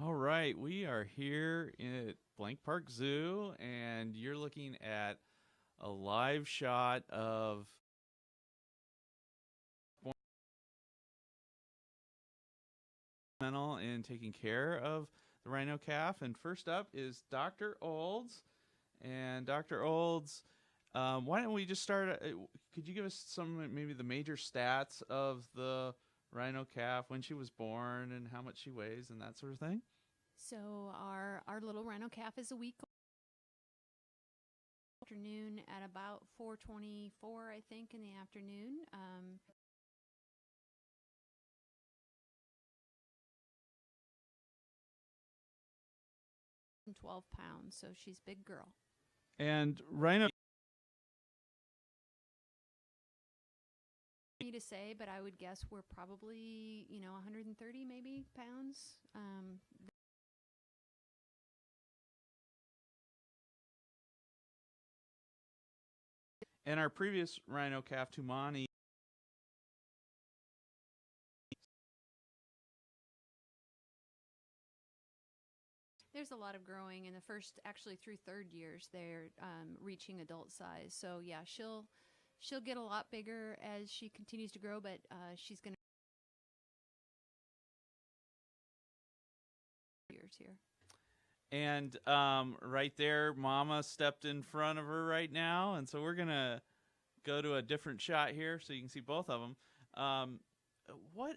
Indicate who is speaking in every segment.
Speaker 1: All right, we are here at Blank Park Zoo, and you're looking at a live shot of mental and taking care of the rhino calf. And first up is Dr. Olds. And Dr. Olds, why don't we just start? Could you give us some, maybe the major stats of the rhino calf, when she was born, and how much she weighs, and that sort of thing?
Speaker 2: So our little rhino calf is a week afternoon at about 4:24, I think, in the afternoon. 12 pounds, so she's a big girl.
Speaker 1: And rhino.
Speaker 2: Me to say, but I would guess we're probably 130 maybe pounds.
Speaker 1: And our previous rhino calf, Tumani,
Speaker 2: There's a lot of growing in the first, actually through third years. They're reaching adult size. So yeah, she'll get a lot bigger as she continues to grow, but she's going to years here.
Speaker 1: and right there, Mama stepped in front of her right now, and so we're gonna go to a different shot here so you can see both of them. What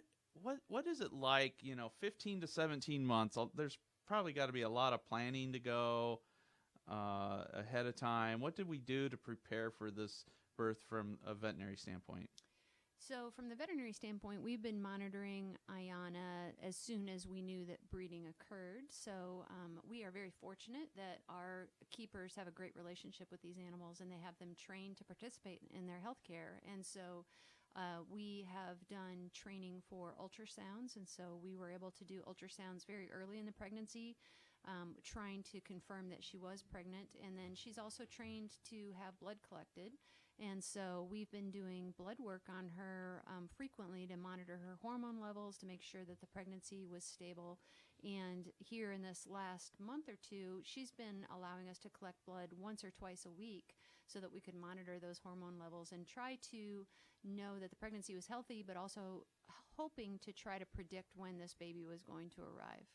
Speaker 1: what is it like? 15 to 17 months. There's probably got to be a lot of planning to go ahead of time. What did we do to prepare for this birth from a veterinary standpoint?
Speaker 2: So, from the veterinary standpoint, we've been monitoring Ayana as soon as we knew that breeding occurred. So, we are very fortunate that our keepers have a great relationship with these animals and they have them trained to participate in their health care. And so, we have done training for ultrasounds, and so we were able to do ultrasounds very early in the pregnancy, trying to confirm that she was pregnant. And then she's also trained to have blood collected. And so we've been doing blood work on her frequently to monitor her hormone levels, to make sure that the pregnancy was stable. And here in this last month or two, she's been allowing us to collect blood once or twice a week so that we could monitor those hormone levels and try to know that the pregnancy was healthy, but also hoping to try to predict when this baby was going to arrive.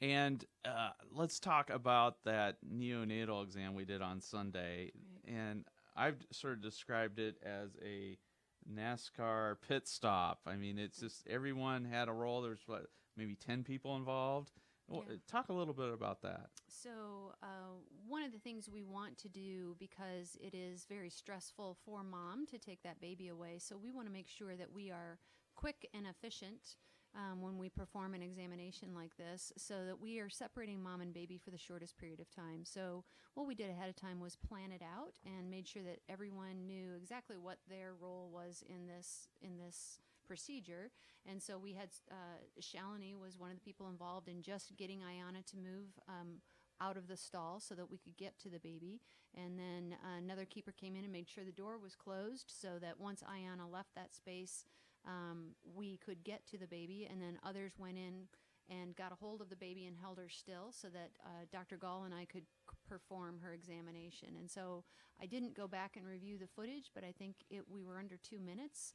Speaker 1: And let's talk about that neonatal exam we did on Sunday.
Speaker 2: Right.
Speaker 1: And I've sort of described it as a NASCAR pit stop. I mean, it's just everyone had a role. There's maybe 10 people involved. Well,
Speaker 2: Yeah.
Speaker 1: talk a little bit about that.
Speaker 2: So one of the things we want to do, because it is very stressful for mom to take that baby away, so we want to make sure that we are quick and efficient when we perform an examination like this, so that we are separating mom and baby for the shortest period of time. So what we did ahead of time was plan it out and made sure that everyone knew exactly what their role was in this procedure. And so we had Shalini was one of the people involved in just getting Ayana to move out of the stall so that we could get to the baby. And then another keeper came in and made sure the door was closed so that once Ayana left that space, we could get to the baby. And then others went in and got a hold of the baby and held her still so that Dr. Gall and I could perform her examination. And so I didn't go back and review the footage, but I think we were under 2 minutes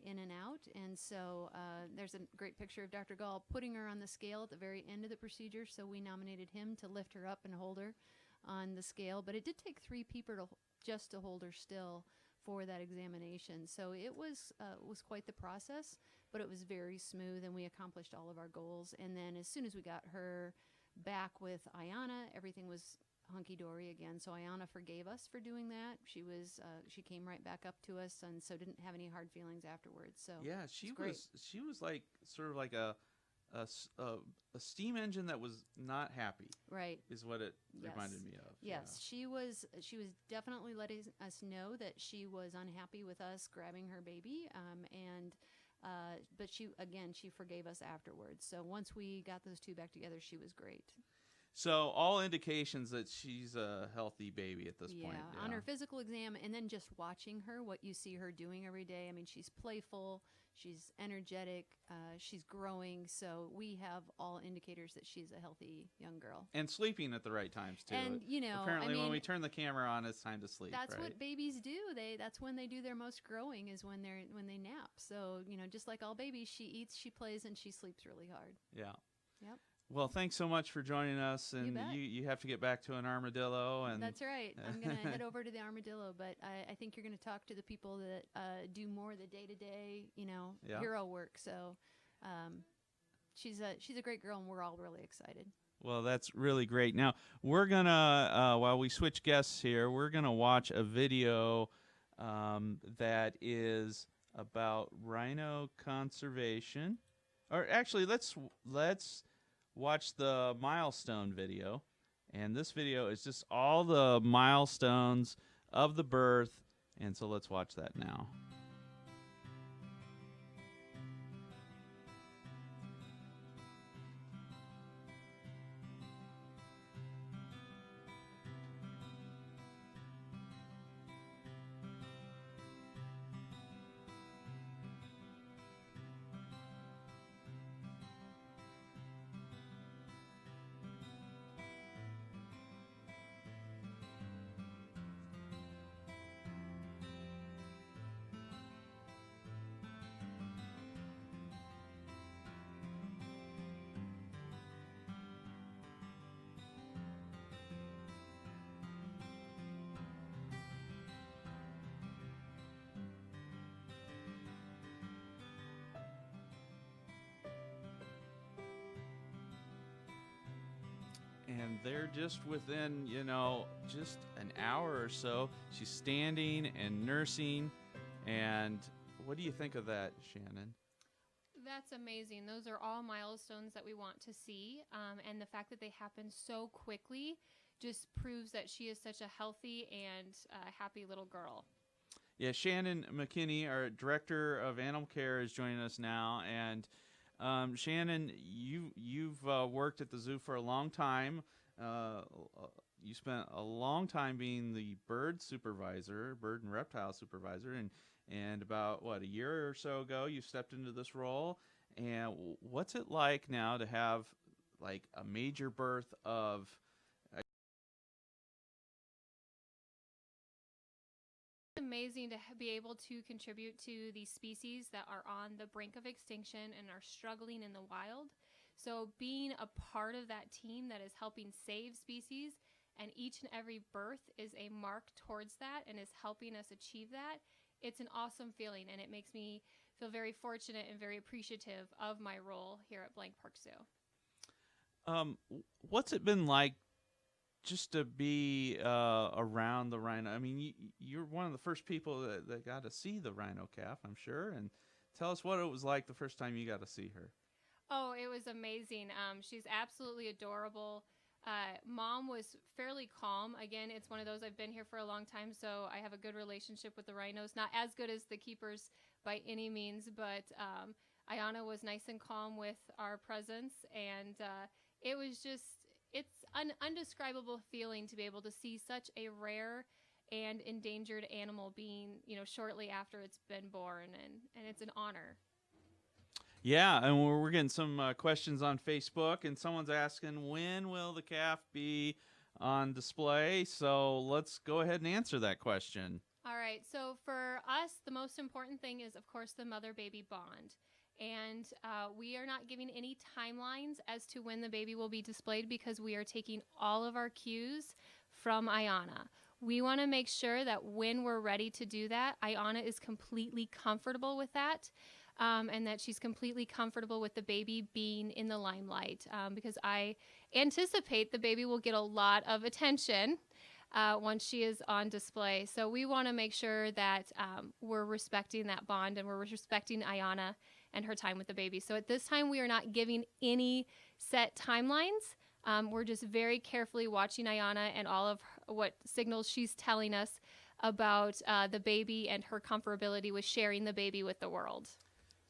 Speaker 2: in and out. And so there's a great picture of Dr. Gall putting her on the scale at the very end of the procedure. So we nominated him to lift her up and hold her on the scale. But it did take 3 people just to hold her still for that examination. So it was quite the process, but it was very smooth, and we accomplished all of our goals. And then as soon as we got her back with Ayana, everything was hunky-dory again. So Ayana forgave us for doing that. She came right back up to us, and so didn't have any hard feelings afterwards. So
Speaker 1: Yeah, she was like sort of like a steam engine that was not happy.
Speaker 2: Right.
Speaker 1: Is what it
Speaker 2: Yes.
Speaker 1: reminded me of.
Speaker 2: Yes, she was definitely letting us know that she was unhappy with us grabbing her baby, but she forgave us afterwards. So once we got those two back together, she was great.
Speaker 1: So all indications that she's a healthy baby at this point.
Speaker 2: On her physical exam, and then just watching her, what you see her doing every day. I mean, she's playful. She's energetic. She's growing. So we have all indicators that she's a healthy young girl.
Speaker 1: And sleeping at the right times too.
Speaker 2: And
Speaker 1: apparently, when we turn the camera on, it's time to sleep.
Speaker 2: That's
Speaker 1: right?
Speaker 2: what babies do. That's when they do their most growing, is when they nap. So just like all babies, she eats, she plays, and she sleeps really hard.
Speaker 1: Yeah.
Speaker 2: Yep.
Speaker 1: Well, thanks so much for joining us, and you have to get back to an armadillo. And
Speaker 2: that's right. I'm gonna head over to the armadillo, but I think you're gonna talk to the people that do more of the day-to-day, hero work. So she's a great girl, and we're all really excited.
Speaker 1: Well, that's really great. Now we're gonna while we switch guests here, we're gonna watch a video that is about rhino conservation. Or actually, let's watch the milestone video. And this video is just all the milestones of the birth. And so let's watch that now. And they're just within, just an hour or so. She's standing and nursing. And what do you think of that, Shannon?
Speaker 3: That's amazing. Those are all milestones that we want to see. And the fact that they happen so quickly just proves that she is such a healthy and happy little girl.
Speaker 1: Yeah, Shannon McKinney, our director of animal care, is joining us now. And Shannon, you've worked at the zoo for a long time. You spent a long time being the bird and reptile supervisor, and about a year or so ago, you stepped into this role. And what's it like now to have a major birth of?
Speaker 3: Amazing to be able to contribute to these species that are on the brink of extinction and are struggling in the wild. So being a part of that team that is helping save species, and each and every birth is a mark towards that and is helping us achieve that, it's an awesome feeling, and it makes me feel very fortunate and very appreciative of my role here at Blank Park Zoo.
Speaker 1: What's it been like just to be around the rhino? I mean, you're one of the first people that got to see the rhino calf, I'm sure. And tell us what it was like the first time you got to see her.
Speaker 3: Oh, it was amazing. She's absolutely adorable. Mom was fairly calm. Again, it's one of those, I've been here for a long time, so I have a good relationship with the rhinos. Not as good as the keepers by any means, but Ayana was nice and calm with our presence. And it was just, it's an undescribable feeling to be able to see such a rare and endangered animal being, shortly after it's been born, and it's an honor.
Speaker 1: Yeah, and we're getting some questions on Facebook, and someone's asking, when will the calf be on display? So let's go ahead and answer that question.
Speaker 3: All right, so for us, the most important thing is, of course, the mother-baby bond. And we are not giving any timelines as to when the baby will be displayed, because we are taking all of our cues from Ayana. We want to make sure that when we're ready to do that, Ayana is completely comfortable with that. And that she's completely comfortable with the baby being in the limelight, because I anticipate the baby will get a lot of attention once she is on display. So we want to make sure that we're respecting that bond, and we're respecting Ayana and her time with the baby. So at this time, we are not giving any set timelines. We're just very carefully watching Ayana and all of what signals she's telling us about the baby and her comfortability with sharing the baby with the world.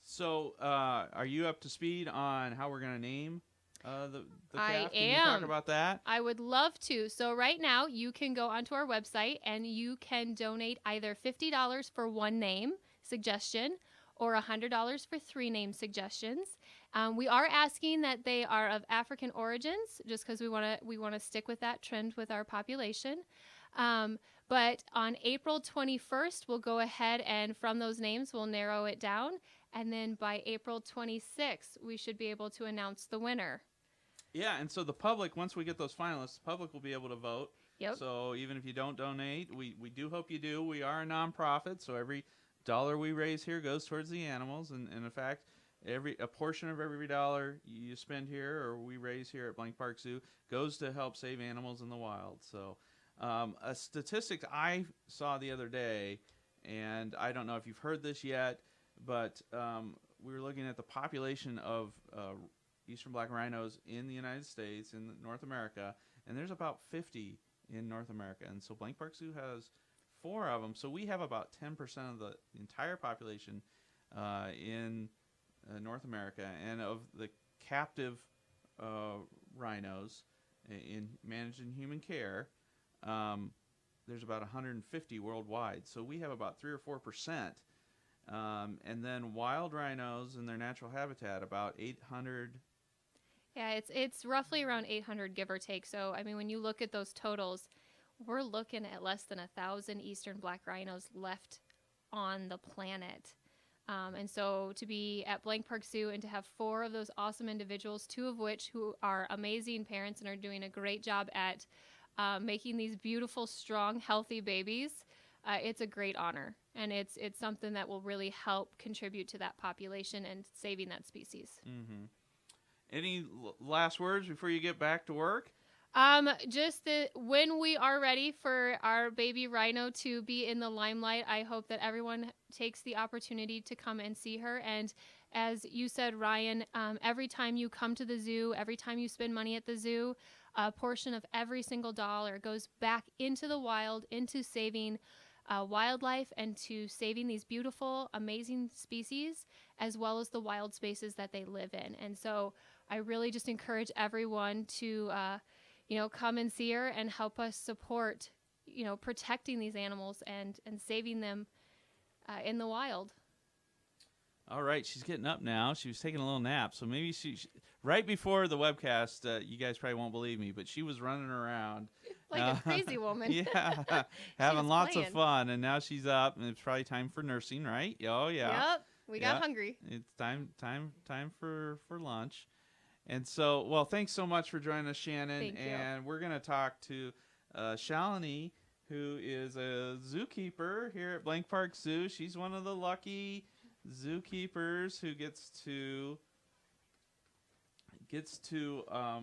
Speaker 1: So, are you up to speed on how we're going to name the calf?
Speaker 3: I am.
Speaker 1: Can you talk about that?
Speaker 3: I would love to. So right now, you can go onto our website and you can donate either $50 for one name suggestion, or $100 for 3 name suggestions. We are asking that they are of African origins, just because we want to stick with that trend with our population. But on April 21st, we'll go ahead and from those names, we'll narrow it down. And then by April 26th, we should be able to announce the winner.
Speaker 1: Yeah, and so the public, once we get those finalists, the public will be able to vote.
Speaker 3: Yep.
Speaker 1: So even if you don't donate, we do hope you do. We are a nonprofit, so every dollar we raise here goes towards the animals. And in fact, a portion of every dollar you spend here or we raise here at Blank Park Zoo goes to help save animals in the wild. So a statistic I saw the other day, and I don't know if you've heard this yet, but we were looking at the population of eastern black rhinos in the United States, in North America, and there's about 50 in North America. And so Blank Park Zoo has 4 of them. So we have about 10% of the entire population in North America. And of the captive rhinos managed in human care, there's about 150 worldwide. So we have about 3 or 4%. And then wild rhinos in their natural habitat, about 800.
Speaker 3: Yeah, it's roughly around 800, give or take. So, I mean, when you look at those totals, we're looking at less than 1,000 eastern black rhinos left on the planet. And so to be at Blank Park Zoo and to have 4 of those awesome individuals, 2 of which who are amazing parents and are doing a great job at making these beautiful, strong, healthy babies, it's a great honor. And it's something that will really help contribute to that population and saving that species.
Speaker 1: Mm-hmm. Any last words before you get back to work?
Speaker 3: Just that when we are ready for our baby rhino to be in the limelight, I hope that everyone takes the opportunity to come and see her. And as you said, Ryan, every time you come to the zoo, every time you spend money at the zoo, a portion of every single dollar goes back into the wild, into saving wildlife and to saving these beautiful, amazing species, as well as the wild spaces that they live in. And so I really just encourage everyone to, come and see her and help us support, protecting these animals and saving them in the wild.
Speaker 1: All right, she's getting up now. She was taking a little nap, so maybe she right before the webcast, you guys probably won't believe me, but she was running around.
Speaker 3: Like a crazy woman.
Speaker 1: Yeah, having lots of fun, and now she's up, and it's probably time for nursing, right? Oh, yeah.
Speaker 3: Yep, we got hungry.
Speaker 1: It's time for lunch. And so, well, thanks so much for joining us, Shannon.
Speaker 3: Thank you.
Speaker 1: And we're going to talk to Shalini, who is a zookeeper here at Blank Park Zoo. She's one of the lucky zookeepers who gets to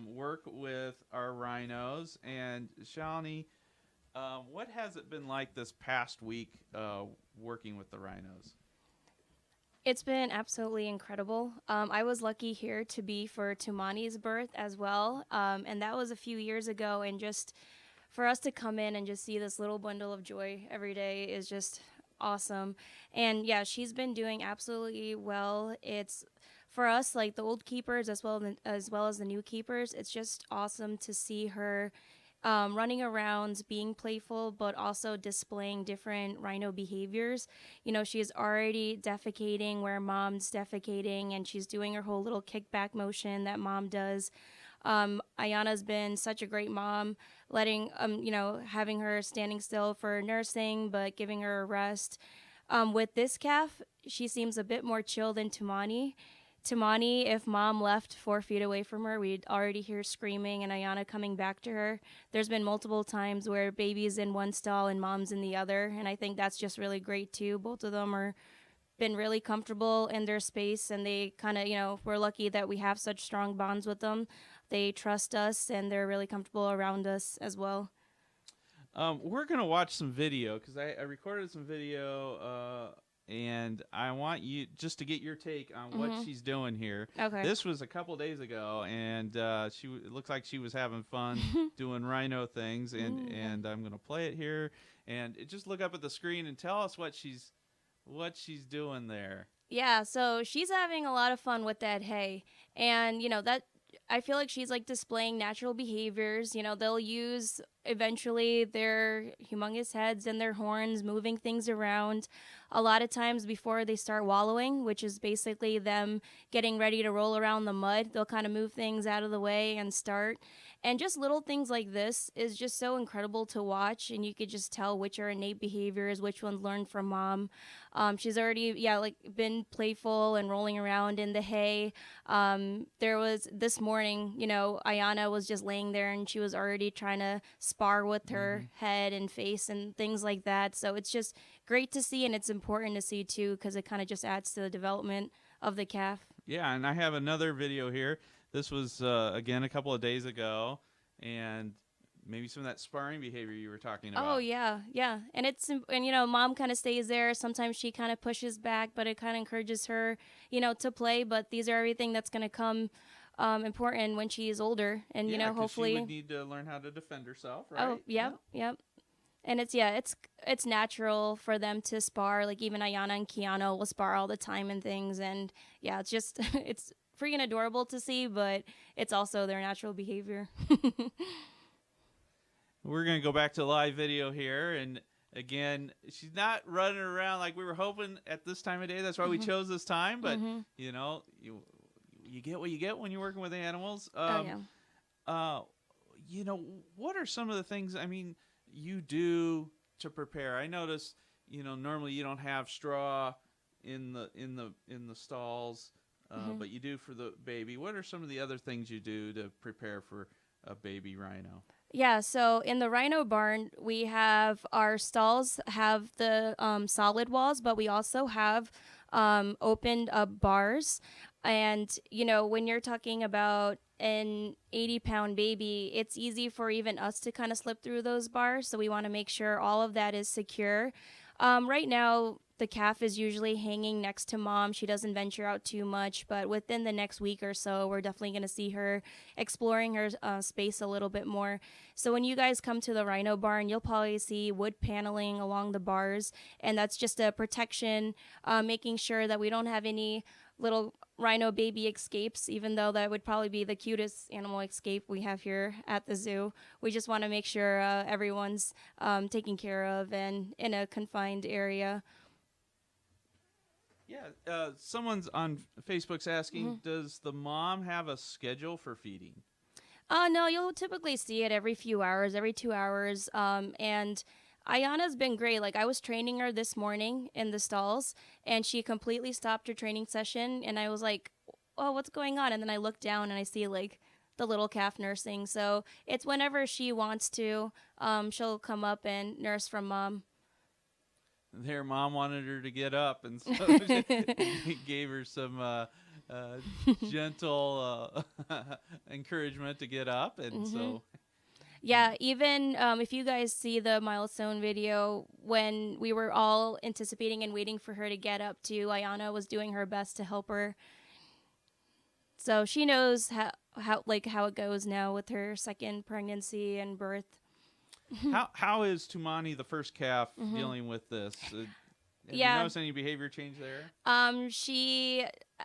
Speaker 1: work with our rhinos. And Shalini, what has it been like this past week working with the rhinos?
Speaker 4: It's been absolutely incredible. I was lucky here to be for Tumani's birth as well, and that was a few years ago. And just for us to come in and just see this little bundle of joy every day is just awesome. And yeah, she's been doing absolutely well. It's for us, like the old keepers as well as the new keepers, it's just awesome to see her running around, being playful, but also displaying different rhino behaviors. She's already defecating where mom's defecating, and she's doing her whole little kickback motion that mom does. Ayana's been such a great mom, letting, having her standing still for nursing, but giving her a rest. With this calf, she seems a bit more chill than Tumani. Tumani, if mom left 4 feet away from her, we'd already hear screaming and Ayana coming back to her. There's been multiple times where baby's in one stall and mom's in the other, and I think that's just really great too. Both of them are been really comfortable in their space, and they kind of, we're lucky that we have such strong bonds with them. They trust us, and they're really comfortable around us as well.
Speaker 1: We're going to watch some video because I recorded some video and I want you just to get your take on what she's doing here.
Speaker 4: Okay.
Speaker 1: This was a couple days ago, and it looks like she was having fun doing rhino things, and I'm going to play it here. And just look up at the screen and tell us what she's doing there.
Speaker 4: Yeah, so she's having a lot of fun with that hay, and that I feel like she's like displaying natural behaviors. They'll use eventually their humongous heads and their horns moving things around. A lot of times before they start wallowing, which is basically them getting ready to roll around the mud, they'll kind of move things out of the way and start. And just little things like this is just so incredible to watch, and you could just tell which are innate behaviors, which ones learned from mom. She's already, been playful and rolling around in the hay. There was this morning, Ayana was just laying there and she was already trying to spar with her head and face and things like that. So it's just great to see, and it's important to see too, because it kind of just adds to the development of the calf.
Speaker 1: Yeah, and I have another video here. This was, again, a couple of days ago, and maybe some of that sparring behavior you were talking about.
Speaker 4: Oh, yeah. And mom kind of stays there. Sometimes she kind of pushes back, but it kind of encourages her, to play. But these are everything that's going to come important when she is older. And, hopefully.
Speaker 1: She would need to learn how to defend herself, right?
Speaker 4: Oh, yep. And it's natural for them to spar. Like even Ayana and Keanu will spar all the time and things. And yeah, it's just, it's freaking adorable to see, but it's also their natural behavior.
Speaker 1: We're going to go back to live video here. And again, she's not running around like we were hoping at this time of day. That's why we chose this time. But, you get what you get when you're working with animals. What are some of the things, you do to prepare? I notice, normally you don't have straw in the stalls, but you do for the baby. What are some of the other things you do to prepare for a baby rhino?
Speaker 4: Yeah, so in the Rhino barn, we have our stalls have the solid walls, but we also have opened up bars. And, when you're talking about an 80-pound baby, it's easy for even us to kind of slip through those bars. So we want to make sure all of that is secure. Right now, the calf is usually hanging next to mom. She doesn't venture out too much, but within the next week or so, we're definitely going to see her exploring her space a little bit more. So when you guys come to the Rhino barn, you'll probably see wood paneling along the bars, and that's just a protection, making sure that we don't have any little rhino baby escapes, even though that would probably be the cutest animal escape we have here at the zoo. We just want to make sure everyone's taken care of and in a confined area.
Speaker 1: Yeah, someone's on Facebook's asking, does the mom have a schedule for feeding?
Speaker 4: No, you'll typically see it every few hours, every 2 hours. And Ayana's been great. Like, I was training her this morning in the stalls, and she completely stopped her training session. And I was like, oh, what's going on? And then I look down and I see, like, the little calf nursing. So it's whenever she wants to, she'll come up and nurse from mom.
Speaker 1: Their mom wanted her to get up, and so he gave her some gentle encouragement to get up, and so.
Speaker 4: Yeah, even if you guys see the milestone video, when we were all anticipating and waiting for her to get up too, Ayana was doing her best to help her. So she knows how it goes now with her second pregnancy and birth.
Speaker 1: How is Tumani, the first calf, dealing with this? Have you noticed any behavior change there?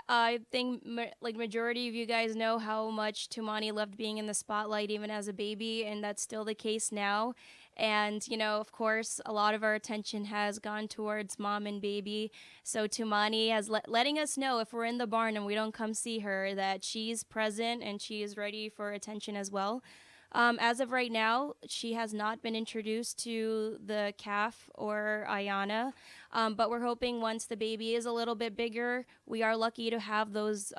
Speaker 1: I think majority of you guys know how much Tumani loved being in the spotlight even as a baby, and that's still the case now. And, of course, a lot of our attention has gone towards mom and baby. So Tumani has letting us know if we're in the barn and we don't come see her that she's present and she is ready for attention as well. As of right now, she has not been introduced to the calf or Ayana, but we're hoping once the baby is a little bit bigger, we are lucky to have those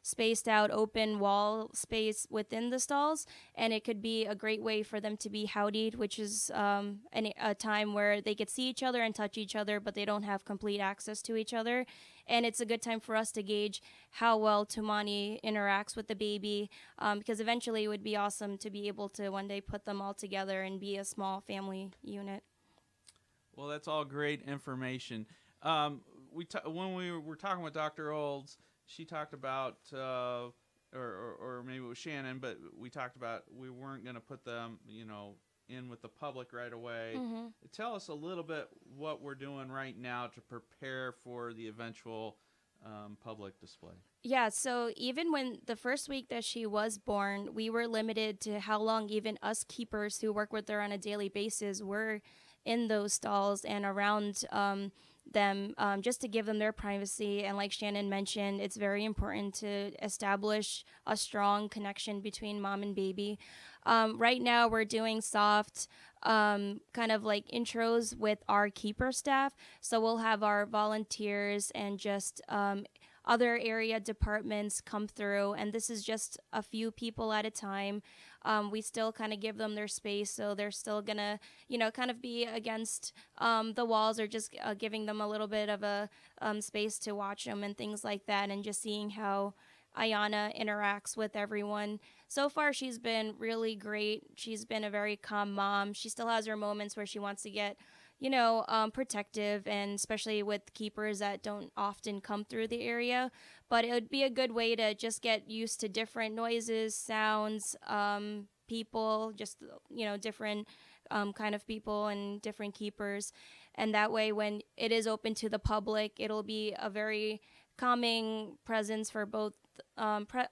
Speaker 1: spaced out open wall space within the stalls, and it could be a great way for them to be howdied, which is a time where they could see each other and touch each other, but they don't have complete access to each other. And it's a good time for us to gauge how well Tumani interacts with the baby, because eventually it would be awesome to be able to one day put them all together and be a small family unit. Well, that's all great information. When we were talking with Dr. Olds, she talked about, or maybe it was Shannon, but we talked about we weren't going to put them, in with the public right away. Tell us a little bit what we're doing right now to prepare for the eventual public display?
Speaker 4: Yeah, so even when the first week that she was born, we were limited to how long even us keepers who work with her on a daily basis were in those stalls and around them, just to give them their privacy. And like Shannon mentioned, it's very important to establish a strong connection between mom and baby. Right now, we're doing soft kind of like intros with our keeper staff. So we'll have our volunteers and just other area departments come through, and this is just a few people at a time. We still kind of give them their space, so they're still gonna, kind of be against the walls, or just giving them a little bit of a space to watch them and things like that, and just seeing how Ayana interacts with everyone. So far, she's been really great. She's been a very calm mom. She still has her moments where she wants to get protective, and especially with keepers that don't often come through the area. But it would be a good way to just get used to different noises, sounds, people, just, different kind of people and different keepers. And that way, when it is open to the public, it'll be a very calming presence for both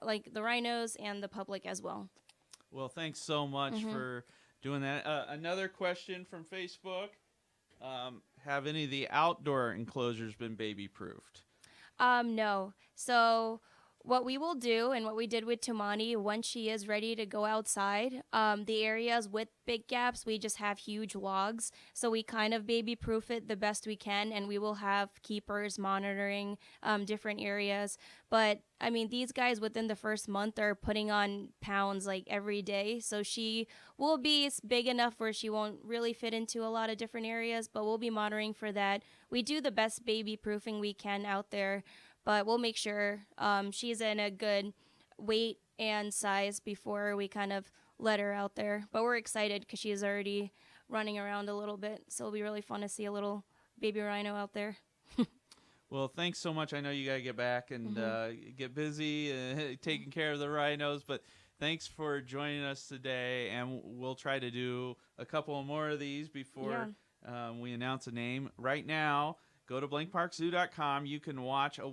Speaker 4: like the rhinos and the public as well.
Speaker 1: Well, thanks so much for doing that. Another question from Facebook. Have any of the outdoor enclosures been baby proofed?
Speaker 4: No. So what we will do, and what we did with Tumani, once she is ready to go outside, the areas with big gaps, we just have huge logs. So we kind of baby proof it the best we can, and we will have keepers monitoring different areas. But I mean, these guys within the first month are putting on pounds like every day. So she will be big enough where she won't really fit into a lot of different areas, but we'll be monitoring for that. We do the best baby proofing we can out there, but we'll make sure she's in a good weight and size before we kind of let her out there. But we're excited because she's already running around a little bit, so it'll be really fun to see a little baby rhino out there.
Speaker 1: Well, thanks so much. I know you got to get back and get busy taking care of the rhinos, but thanks for joining us today, and we'll try to do a couple more of these before we announce a name. Right now, go to blankparkzoo.com. You can watch a